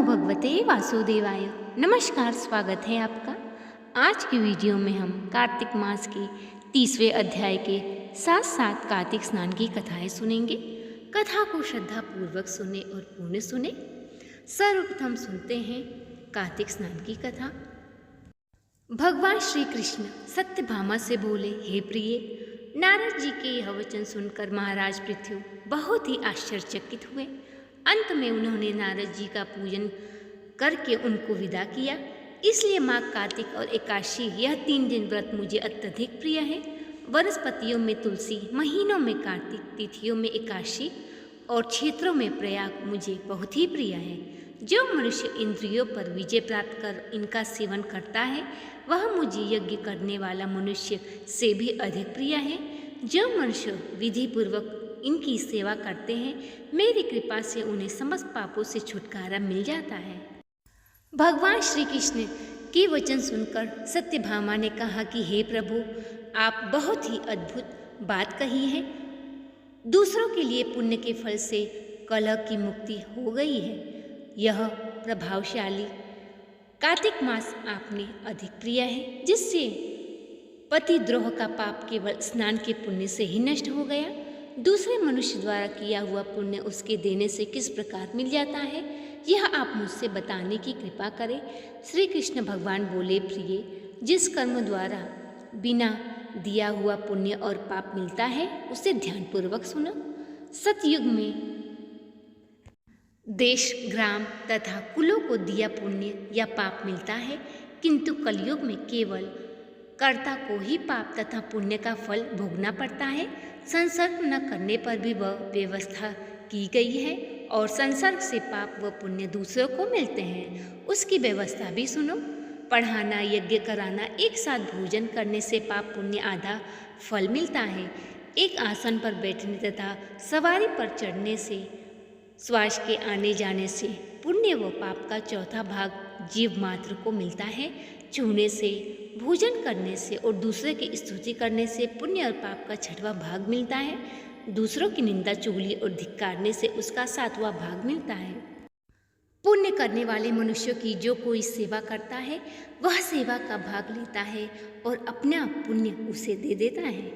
भगवते वासुदेवाय। नमस्कार, स्वागत है आपका। आज की वीडियो में हम कार्तिक मास के 30वें अध्याय के साथ साथ कार्तिक स्नान की कथाएं सुनेंगे। कथा को श्रद्धा पूर्वक सुने और पुण्य सुने। सर्वप्रथम सुनते हैं कार्तिक स्नान की कथा। भगवान श्री कृष्ण सत्यभामा से बोले, हे प्रिय, नारद जी के यह वचन सुनकर महाराज पृथ्वी बहुत ही आश्चर्यचकित हुए। अंत में उन्होंने नारद जी का पूजन करके उनको विदा किया। इसलिए माघ, कार्तिक और एकादशी यह 3 दिन व्रत मुझे अत्यधिक प्रिय है। वनस्पतियों में तुलसी, महीनों में कार्तिक, तिथियों में एकादशी और क्षेत्रों में प्रयाग मुझे बहुत ही प्रिय है। जो मनुष्य इंद्रियों पर विजय प्राप्त कर इनका सेवन करता है, वह मुझे यज्ञ करने वाला मनुष्य से भी अधिक प्रिय है। जो मनुष्य विधि पूर्वक इनकी सेवा करते हैं, मेरी कृपा से उन्हें समस्त पापों से छुटकारा मिल जाता है। भगवान श्री कृष्ण के वचन सुनकर सत्यभामा ने कहा कि हे प्रभु, आप बहुत ही अद्भुत बात कही है। दूसरों के लिए पुण्य के फल से कलह की मुक्ति हो गई है। यह प्रभावशाली कार्तिक मास आपने अधिक प्रिय है, जिससे पतिद्रोह का पाप केवल स्नान के पुण्य से ही नष्ट हो गया। दूसरे मनुष्य द्वारा किया हुआ पुण्य उसके देने से किस प्रकार मिल जाता है, यह आप मुझसे बताने की कृपा करें। श्री कृष्ण भगवान बोले, प्रिय, जिस कर्म द्वारा बिना दिया हुआ पुण्य और पाप मिलता है, उसे ध्यानपूर्वक सुनो। सतयुग में देश, ग्राम तथा कुलों को दिया पुण्य या पाप मिलता है, किंतु कलयुग में केवल कर्ता को ही पाप तथा पुण्य का फल भोगना पड़ता है। संसर्ग न करने पर भी वह व्यवस्था की गई है और संसर्ग से पाप व पुण्य दूसरों को मिलते हैं, उसकी व्यवस्था भी सुनो। पढ़ाना, यज्ञ कराना, एक साथ भोजन करने से पाप पुण्य आधा फल मिलता है। एक आसन पर बैठने तथा सवारी पर चढ़ने से, श्वास के आने जाने से पुण्य व पाप का चौथा भाग जीव मात्र को मिलता है। छूने से, भोजन करने से और दूसरे की स्तुति करने से पुण्य और पाप का 6वां भाग मिलता है। दूसरों की निंदा, चुगली और धिक्कारने से उसका 7वां भाग मिलता है। पुण्य करने वाले मनुष्यों की जो कोई सेवा करता है, वह सेवा का भाग लेता है और अपना पुण्य उसे दे देता है।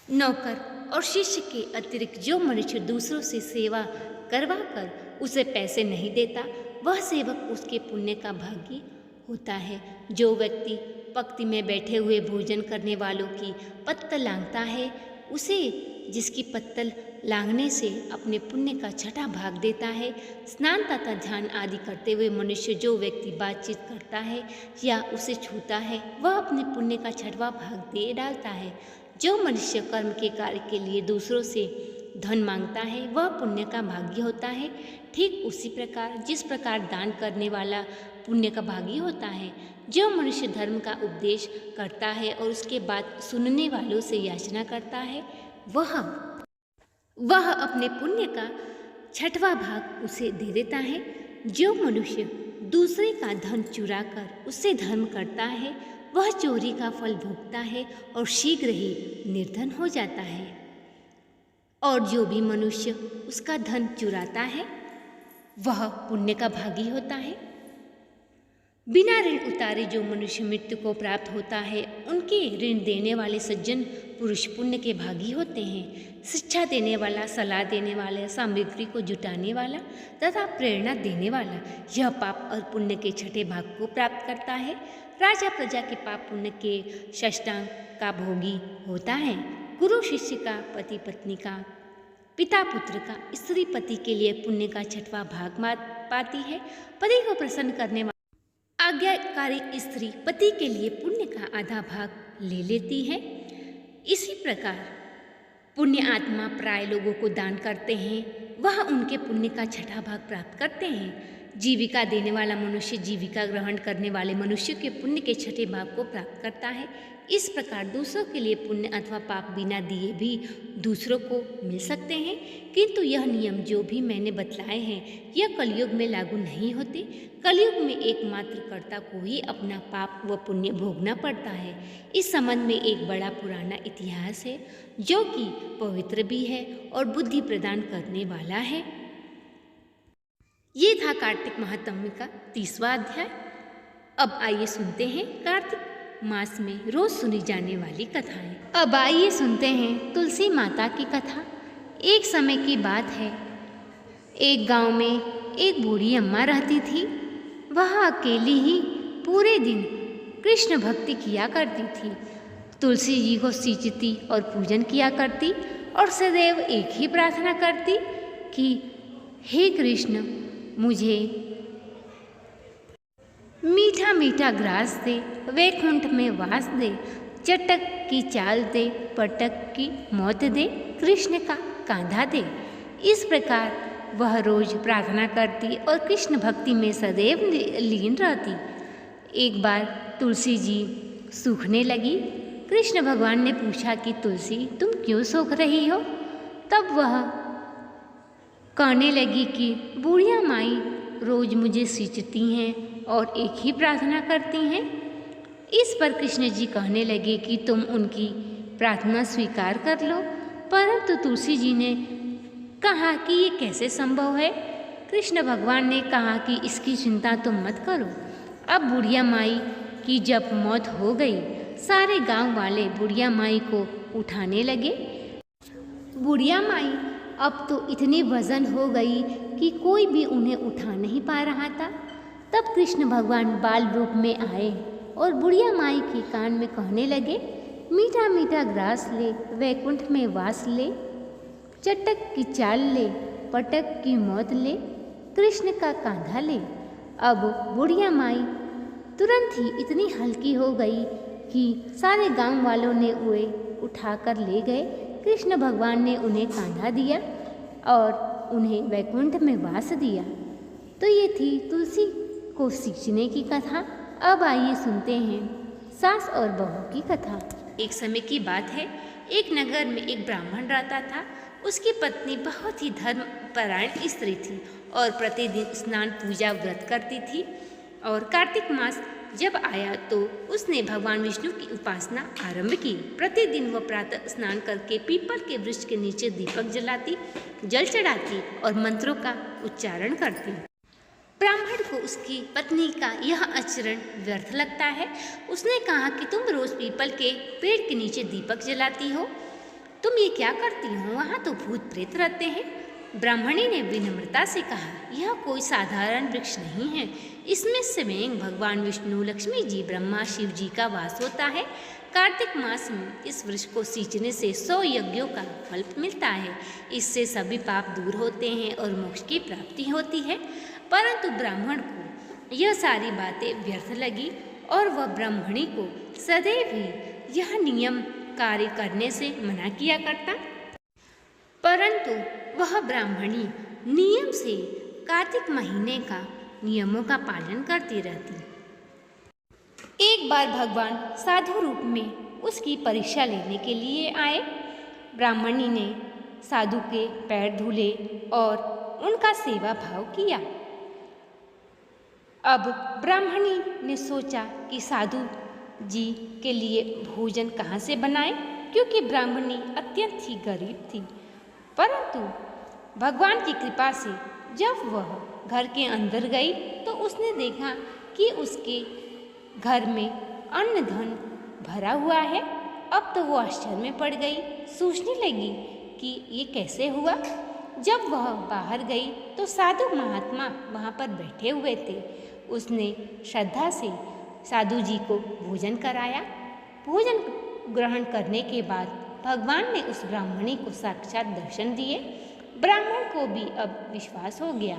नौकर और शिष्य के अतिरिक्त जो मनुष्य दूसरों से सेवा करवा कर उसे पैसे नहीं देता, वह सेवक उसके पुण्य का भागी होता है। जो व्यक्ति पंक्ति में बैठे हुए भोजन करने वालों की पत्तल लांघता है, उसे जिसकी पत्तल लांघने से अपने पुण्य का 6वां भाग देता है। स्नान तथा ध्यान आदि करते हुए मनुष्य जो व्यक्ति बातचीत करता है या उसे छूता है, वह अपने पुण्य का 6वां भाग दे डालता है। जो मनुष्य कर्म के कार्य के लिए दूसरों से धन मांगता है, वह पुण्य का भागी होता है। ठीक उसी प्रकार जिस प्रकार दान करने वाला पुण्य का भागी होता है, जो मनुष्य धर्म का उपदेश करता है और उसके बाद सुनने वालों से याचना करता है, वह अपने पुण्य का 6वां भाग उसे दे देता है। जो मनुष्य दूसरे का धन चुरा कर उससे धर्म करता है, वह चोरी का फल भोगता है और शीघ्र ही निर्धन हो जाता है। और जो भी मनुष्य उसका धन चुराता है, वह पुण्य का भागी होता है। बिना ऋण उतारे जो मनुष्य मृत्यु को प्राप्त होता है, उनके ऋण देने वाले सज्जन पुरुष पुण्य के भागी होते हैं। शिक्षा देने वाला, सलाह देने वाला, सामग्री को जुटाने वाला तथा प्रेरणा देने वाला, यह पाप और पुण्य के 6ठे भाग को प्राप्त करता है। राजा प्रजा के पाप पुण्य के षष्टांग का भोगी होता है। गुरु शिष्य का, पति पत्नी का, पिता पुत्र का, स्त्री पति के लिए पुण्य का 6वां भाग पाती है। पति को प्रसन्न करने वाली आज्ञाकारी स्त्री पति के लिए पुण्य का आधा भाग ले लेती है। इसी प्रकार पुण्य आत्मा प्राय लोगों को दान करते हैं, वह उनके पुण्य का 6वां भाग प्राप्त करते हैं। जीविका देने वाला मनुष्य जीविका ग्रहण करने वाले मनुष्य के पुण्य के 6ठे भाग को प्राप्त करता है। इस प्रकार दूसरों के लिए पुण्य अथवा पाप बिना दिए भी दूसरों को मिल सकते हैं, किंतु यह नियम जो भी मैंने बतलाए हैं, यह कलयुग में लागू नहीं होते। कलयुग में एकमात्र कर्ता को ही अपना पाप व पुण्य भोगना पड़ता है। इस संबंध में एक बड़ा पुराना इतिहास है, जो कि पवित्र भी है और बुद्धि प्रदान करने वाला है। ये था था कार्तिक महात्म्य का 30वां अध्याय। अब आइए सुनते हैं कार्तिक मास में रोज सुनी जाने वाली कथाएं। अब आइए सुनते हैं तुलसी माता की कथा। एक समय की बात है, एक गांव में एक बूढ़ी अम्मा रहती थी। वह अकेली ही पूरे दिन कृष्ण भक्ति किया करती थी। तुलसी जी को सींचती और पूजन किया करती और सदैव एक ही प्रार्थना करती कि हे कृष्ण, मुझे मीठा मीठा ग्रास दे, वैकुंठ में वास दे, चटक की चाल दे, पटक की मौत दे, कृष्ण का कांधा दे। इस प्रकार वह रोज प्रार्थना करती और कृष्ण भक्ति में सदैव लीन रहती। एक बार तुलसी जी सूखने लगी। कृष्ण भगवान ने पूछा कि तुलसी, तुम क्यों सूख रही हो? तब वह कहने लगी कि बूढ़िया माई रोज मुझे सींचती हैं और एक ही प्रार्थना करती हैं। इस पर कृष्ण जी कहने लगे कि तुम उनकी प्रार्थना स्वीकार कर लो। परंतु तुलसी जी ने कहा कि ये कैसे संभव है? कृष्ण भगवान ने कहा कि इसकी चिंता तुम मत करो। अब बुढ़िया माई की जब मौत हो गई, सारे गांव वाले बुढ़िया माई को उठाने लगे। बुढ़िया माई अब तो इतनी वजन हो गई कि कोई भी उन्हें उठा नहीं पा रहा था। तब कृष्ण भगवान बाल रूप में आए और बुढ़िया माई के कान में कहने लगे, मीठा मीठा ग्रास ले, वैकुंठ में वास ले, चटक की चाल ले, पटक की मौत ले, कृष्ण का कांधा ले। अब बुढ़िया माई तुरंत ही इतनी हल्की हो गई कि सारे गांव वालों ने उन्हें उठाकर ले गए। कृष्ण भगवान ने उन्हें कांधा दिया और उन्हें वैकुंठ में वास दिया। तो ये थी तुलसी को सींचने की कथा। अब आइए सुनते हैं सास और बहू की कथा। एक समय की बात है, एक नगर में एक ब्राह्मण रहता था। उसकी पत्नी बहुत ही धर्मपरायण स्त्री थी और प्रतिदिन स्नान पूजा व्रत करती थी। और कार्तिक मास जब आया तो उसने भगवान विष्णु की उपासना आरंभ की। प्रतिदिन वह प्रातः स्नान करके पीपल के वृक्ष के नीचे दीपक जलाती, जल चढ़ाती और मंत्रों का उच्चारण करती। ब्राह्मण को उसकी पत्नी का यह आचरण व्यर्थ लगता है। उसने कहा कि तुम रोज पीपल के पेड़ के नीचे दीपक जलाती हो, तुम ये क्या करती हो? वहाँ तो भूत प्रेत रहते हैं। ब्राह्मणी ने विनम्रता से कहा, यह कोई साधारण वृक्ष नहीं है, इसमें स्वयं भगवान विष्णु, लक्ष्मी जी, ब्रह्मा, शिव जी का वास होता है। कार्तिक मास में इस वृक्ष को सींचने से 100 यज्ञों का फल मिलता है। इससे सभी पाप दूर होते हैं और मोक्ष की प्राप्ति होती है। परंतु ब्राह्मण को यह सारी बातें व्यर्थ लगी और वह ब्राह्मणी को सदैव ही यह नियम कार्य करने से मना किया करता। परंतु वह ब्राह्मणी नियम से कार्तिक महीने का नियमों का पालन करती रहती। एक बार भगवान साधु रूप में उसकी परीक्षा लेने के लिए आए। ब्राह्मणी ने साधु के पैर धुले और उनका सेवा भाव किया। अब ब्राह्मणी ने सोचा कि साधु जी के लिए भोजन कहाँ से बनाए, क्योंकि ब्राह्मणी अत्यंत ही गरीब थी। परंतु भगवान की कृपा से जब वह घर के अंदर गई तो उसने देखा कि उसके घर में अन्न धन भरा हुआ है। अब तो वो आश्चर्य में पड़ गई, सोचने लगी कि ये कैसे हुआ। जब वह बाहर गई तो साधु महात्मा वहाँ पर बैठे हुए थे। उसने श्रद्धा से साधु जी को भोजन कराया। भोजन ग्रहण करने के बाद भगवान ने उस ब्राह्मणी को साक्षात दर्शन दिए। ब्राह्मण को भी अब विश्वास हो गया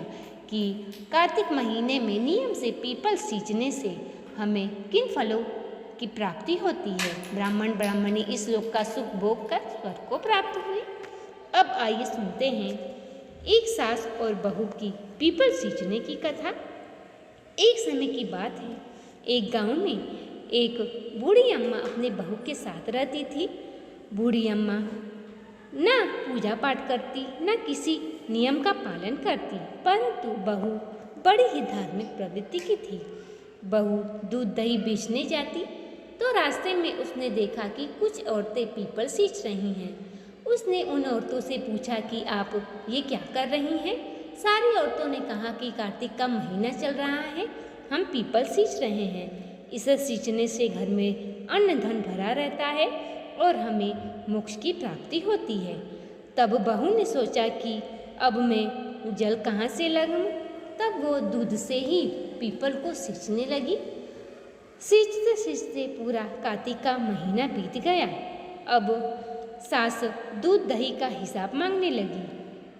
कि कार्तिक महीने में नियम से पीपल सींचने से हमें किन फलों की प्राप्ति होती है। ब्राह्मण ब्राह्मणी इस लोक का सुख भोग कर स्वर्ग को प्राप्त हुए। अब आइए सुनते हैं एक सास और बहू की पीपल सींचने की कथा। एक समय की बात है, एक गांव में एक बूढ़ी अम्मा अपने बहू के साथ रहती थी। बूढ़ी अम्मा न पूजा पाठ करती, न किसी नियम का पालन करती, परंतु बहू बड़ी ही धार्मिक प्रवृत्ति की थी। बहू दूध दही बेचने जाती तो रास्ते में उसने देखा कि कुछ औरतें पीपल सींच रही हैं। उसने उन औरतों से पूछा कि आप ये क्या कर रही हैं? सारी औरतों ने कहा कि कार्तिक का महीना चल रहा है, हम पीपल सींच रहे हैं। इसे सींचने से घर में अन्न धन भरा रहता है और हमें मोक्ष की प्राप्ति होती है। तब बहू ने सोचा कि अब मैं जल कहाँ से लाऊं? तब वो दूध से ही पीपल को सींचने लगी। सींचते सींचते पूरा कार्तिक का महीना बीत गया। अब सास दूध दही का हिसाब मांगने लगी।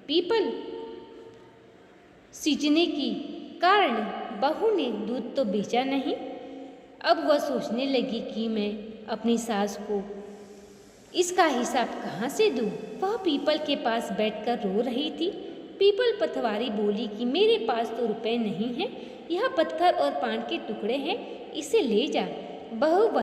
पीपल सींचने की कारण बहू ने दूध तो बेचा नहीं। अब वह सोचने लगी कि मैं अपनी सास को इसका हिसाब कहाँ से दूँ? वह पीपल के पास बैठकर रो रही थी। पीपल पतवारी बोली कि मेरे पास तो रुपए नहीं हैं, यह पत्थर और पान के टुकड़े हैं, इसे ले जा। बहू